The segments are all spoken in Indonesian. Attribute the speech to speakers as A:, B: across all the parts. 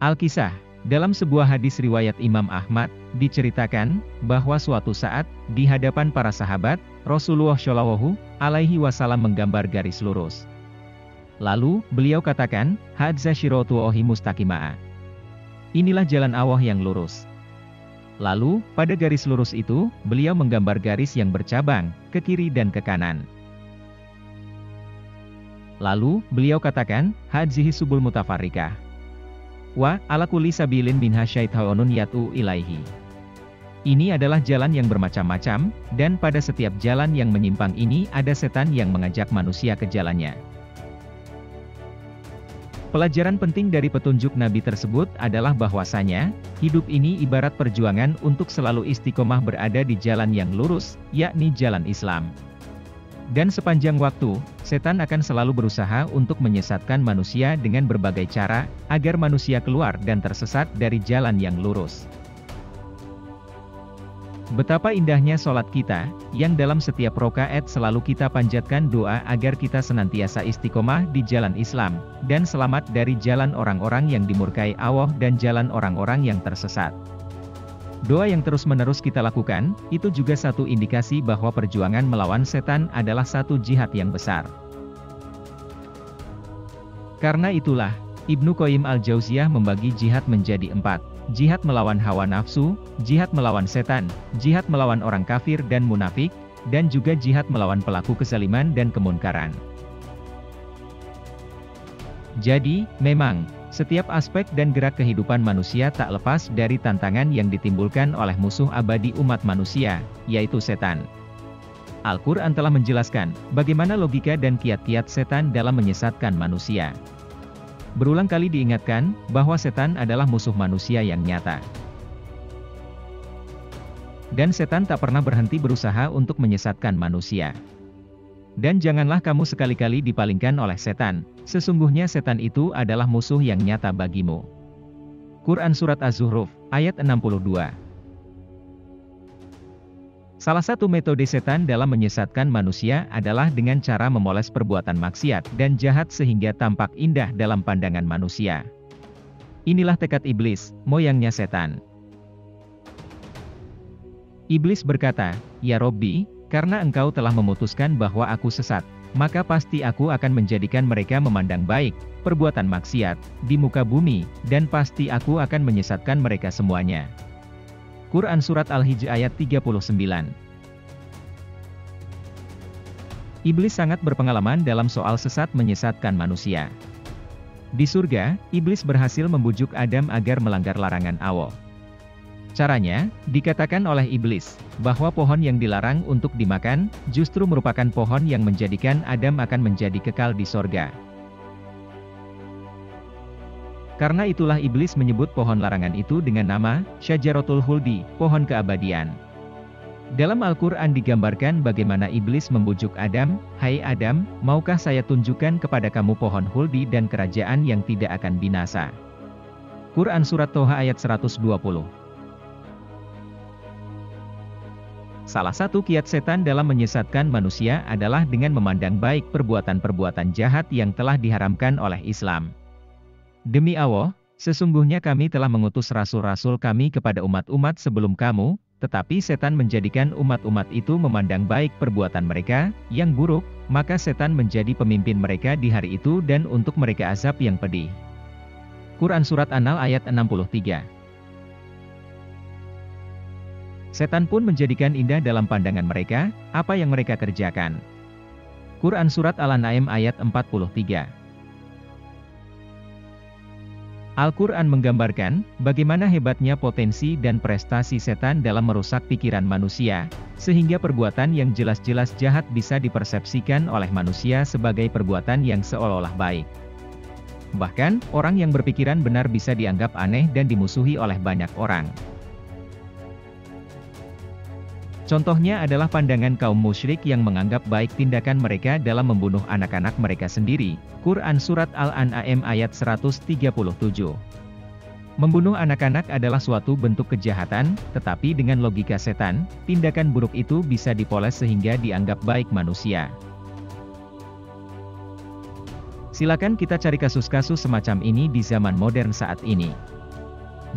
A: Al-Kisah, dalam sebuah hadis riwayat Imam Ahmad, diceritakan bahwa suatu saat, di hadapan para sahabat, Rasulullah Shallallahu Alaihi Wasallam menggambar garis lurus. Lalu, beliau katakan, "Hadza syiratullahi mustaqima'a." Inilah jalan Allah yang lurus. Lalu, pada garis lurus itu, beliau menggambar garis yang bercabang, ke kiri dan ke kanan. Lalu, beliau katakan, "Hadzihi subul mutafarriqah. Wa, ala kulli sabilin minha syaitonun yat'u ilaihi." Ini adalah jalan yang bermacam-macam, dan pada setiap jalan yang menyimpang ini ada setan yang mengajak manusia ke jalannya. Pelajaran penting dari petunjuk Nabi tersebut adalah bahwasanya, hidup ini ibarat perjuangan untuk selalu istiqomah berada di jalan yang lurus, yakni jalan Islam. Dan sepanjang waktu, setan akan selalu berusaha untuk menyesatkan manusia dengan berbagai cara, agar manusia keluar dan tersesat dari jalan yang lurus. Betapa indahnya sholat kita, yang dalam setiap rakaat selalu kita panjatkan doa agar kita senantiasa istiqomah di jalan Islam, dan selamat dari jalan orang-orang yang dimurkai Allah dan jalan orang-orang yang tersesat. Doa yang terus-menerus kita lakukan, itu juga satu indikasi bahwa perjuangan melawan setan adalah satu jihad yang besar. Karena itulah, Ibnu Qayyim al-Jauziyah membagi jihad menjadi 4. Jihad melawan hawa nafsu, jihad melawan setan, jihad melawan orang kafir dan munafik, dan juga jihad melawan pelaku kezaliman dan kemunkaran. Jadi, memang, setiap aspek dan gerak kehidupan manusia tak lepas dari tantangan yang ditimbulkan oleh musuh abadi umat manusia, yaitu setan. Al-Quran telah menjelaskan, bagaimana logika dan kiat-kiat setan dalam menyesatkan manusia. Berulang kali diingatkan, bahwa setan adalah musuh manusia yang nyata. Dan setan tak pernah berhenti berusaha untuk menyesatkan manusia. Dan janganlah kamu sekali-kali dipalingkan oleh setan, sesungguhnya setan itu adalah musuh yang nyata bagimu. Quran Surat Az-Zuhruf, ayat 62. Salah satu metode setan dalam menyesatkan manusia adalah dengan cara memoles perbuatan maksiat dan jahat sehingga tampak indah dalam pandangan manusia. Inilah tekad iblis, moyangnya setan. Iblis berkata, "Ya Robbi, karena engkau telah memutuskan bahwa aku sesat, maka pasti aku akan menjadikan mereka memandang baik perbuatan maksiat di muka bumi, dan pasti aku akan menyesatkan mereka semuanya." Quran Surat Al-Hijr ayat 39. Iblis sangat berpengalaman dalam soal sesat menyesatkan manusia. Di surga, iblis berhasil membujuk Adam agar melanggar larangan Allah. Caranya, dikatakan oleh iblis, bahwa pohon yang dilarang untuk dimakan, justru merupakan pohon yang menjadikan Adam akan menjadi kekal di sorga. Karena itulah iblis menyebut pohon larangan itu dengan nama, Syajaratul Khuldi, pohon keabadian. Dalam Al-Quran digambarkan bagaimana iblis membujuk Adam, "Hai Adam, maukah saya tunjukkan kepada kamu pohon Khuldi dan kerajaan yang tidak akan binasa?" Quran Surat Toha ayat 120. Salah satu kiat setan dalam menyesatkan manusia adalah dengan memandang baik perbuatan-perbuatan jahat yang telah diharamkan oleh Islam. Demi Allah, sesungguhnya kami telah mengutus rasul-rasul kami kepada umat-umat sebelum kamu, tetapi setan menjadikan umat-umat itu memandang baik perbuatan mereka, yang buruk, maka setan menjadi pemimpin mereka di hari itu dan untuk mereka azab yang pedih. Quran Surat An-Nahl ayat 63. Setan pun menjadikan indah dalam pandangan mereka, apa yang mereka kerjakan. Quran Surat Al-An'am ayat 43. Al-Quran menggambarkan, bagaimana hebatnya potensi dan prestasi setan dalam merusak pikiran manusia, sehingga perbuatan yang jelas-jelas jahat bisa dipersepsikan oleh manusia sebagai perbuatan yang seolah-olah baik. Bahkan, orang yang berpikiran benar bisa dianggap aneh dan dimusuhi oleh banyak orang. Contohnya adalah pandangan kaum musyrik yang menganggap baik tindakan mereka dalam membunuh anak-anak mereka sendiri. Quran Surat Al-An'am ayat 137. Membunuh anak-anak adalah suatu bentuk kejahatan, tetapi dengan logika setan, tindakan buruk itu bisa dipoles sehingga dianggap baik manusia. Silakan kita cari kasus-kasus semacam ini di zaman modern saat ini.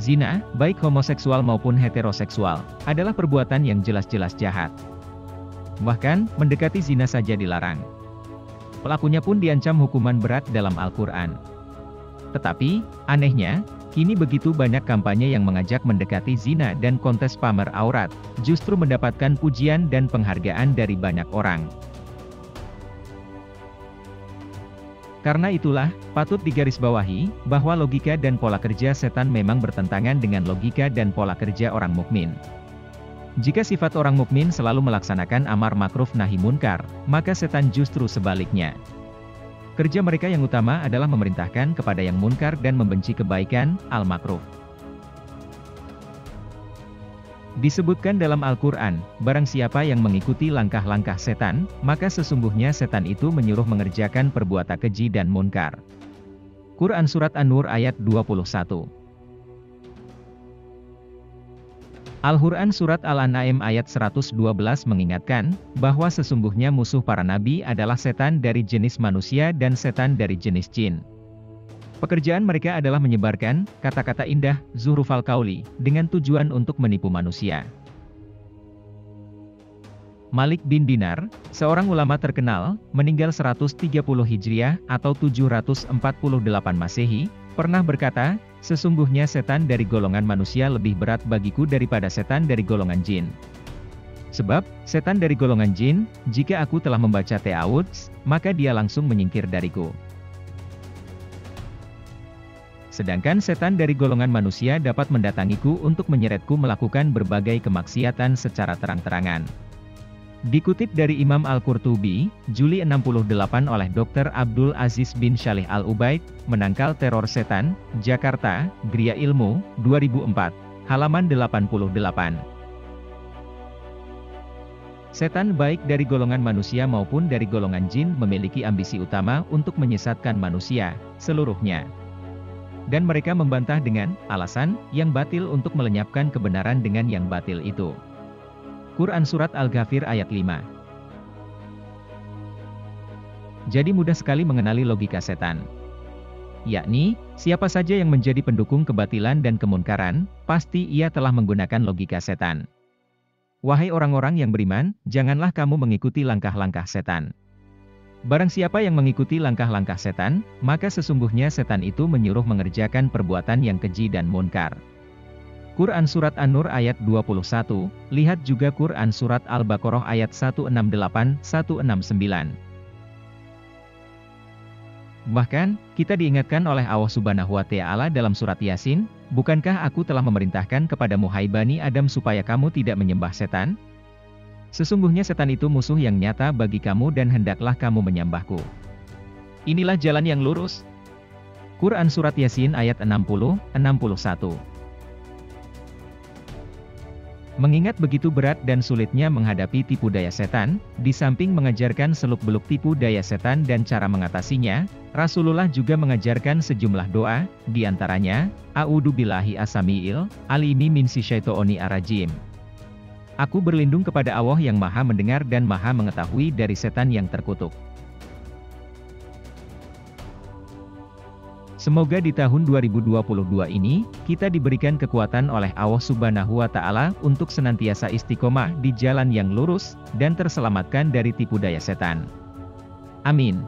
A: Zina, baik homoseksual maupun heteroseksual, adalah perbuatan yang jelas-jelas jahat. Bahkan, mendekati zina saja dilarang. Pelakunya pun diancam hukuman berat dalam Al-Quran. Tetapi, anehnya, kini begitu banyak kampanye yang mengajak mendekati zina dan kontes pamer aurat, justru mendapatkan pujian dan penghargaan dari banyak orang. Karena itulah, patut digarisbawahi, bahwa logika dan pola kerja setan memang bertentangan dengan logika dan pola kerja orang mukmin. Jika sifat orang mukmin selalu melaksanakan amar makruf nahi munkar, maka setan justru sebaliknya. Kerja mereka yang utama adalah memerintahkan kepada yang munkar dan membenci kebaikan, al-makruf. Disebutkan dalam Al-Quran, barang siapa yang mengikuti langkah-langkah setan, maka sesungguhnya setan itu menyuruh mengerjakan perbuatan keji dan munkar. Quran Surat An-Nur ayat 21. Al-Quran Surat Al-An'am ayat 112 mengingatkan, bahwa sesungguhnya musuh para nabi adalah setan dari jenis manusia dan setan dari jenis jin. Pekerjaan mereka adalah menyebarkan kata-kata indah, zuhrufal qauli, dengan tujuan untuk menipu manusia. Malik bin Dinar, seorang ulama terkenal, meninggal 130 Hijriah atau 748 Masehi, pernah berkata, sesungguhnya setan dari golongan manusia lebih berat bagiku daripada setan dari golongan jin. Sebab, setan dari golongan jin, jika aku telah membaca ta'awudz, maka dia langsung menyingkir dariku. Sedangkan setan dari golongan manusia dapat mendatangiku untuk menyeretku melakukan berbagai kemaksiatan secara terang-terangan. Dikutip dari Imam Al-Qurtubi, Juli 68 oleh Dr. Abdul Aziz bin Shalih Al-Ubaid, Menangkal Teror Setan, Jakarta, Gria Ilmu, 2004, halaman 88. Setan baik dari golongan manusia maupun dari golongan jin memiliki ambisi utama untuk menyesatkan manusia, seluruhnya. Dan mereka membantah dengan alasan yang batil untuk melenyapkan kebenaran dengan yang batil itu. Quran Surat Al-Ghafir ayat 5. Jadi mudah sekali mengenali logika setan. Yakni, siapa saja yang menjadi pendukung kebatilan dan kemunkaran, pasti ia telah menggunakan logika setan. Wahai orang-orang yang beriman, janganlah kamu mengikuti langkah-langkah setan. Barang siapa yang mengikuti langkah-langkah setan, maka sesungguhnya setan itu menyuruh mengerjakan perbuatan yang keji dan munkar. Quran Surat An-Nur ayat 21, lihat juga Quran Surat Al-Baqarah ayat 168-169. Bahkan, kita diingatkan oleh Allah Subhanahu wa Ta'ala dalam surat Yasin, bukankah aku telah memerintahkan kepadamu hai Bani Adam supaya kamu tidak menyembah setan? Sesungguhnya setan itu musuh yang nyata bagi kamu dan hendaklah kamu menyembahku. Inilah jalan yang lurus. Quran Surat Yasin ayat 60-61. Mengingat begitu berat dan sulitnya menghadapi tipu daya setan, di samping mengajarkan seluk-beluk tipu daya setan dan cara mengatasinya, Rasulullah juga mengajarkan sejumlah doa, di antaranya, A'udzu billahi as-sami'il alimi min syaitoni ar-rajim. Aku berlindung kepada Allah yang Maha Mendengar dan Maha Mengetahui dari setan yang terkutuk. Semoga di tahun 2022 ini, kita diberikan kekuatan oleh Allah Subhanahu wa Ta'ala untuk senantiasa istiqomah di jalan yang lurus, dan terselamatkan dari tipu daya setan. Amin.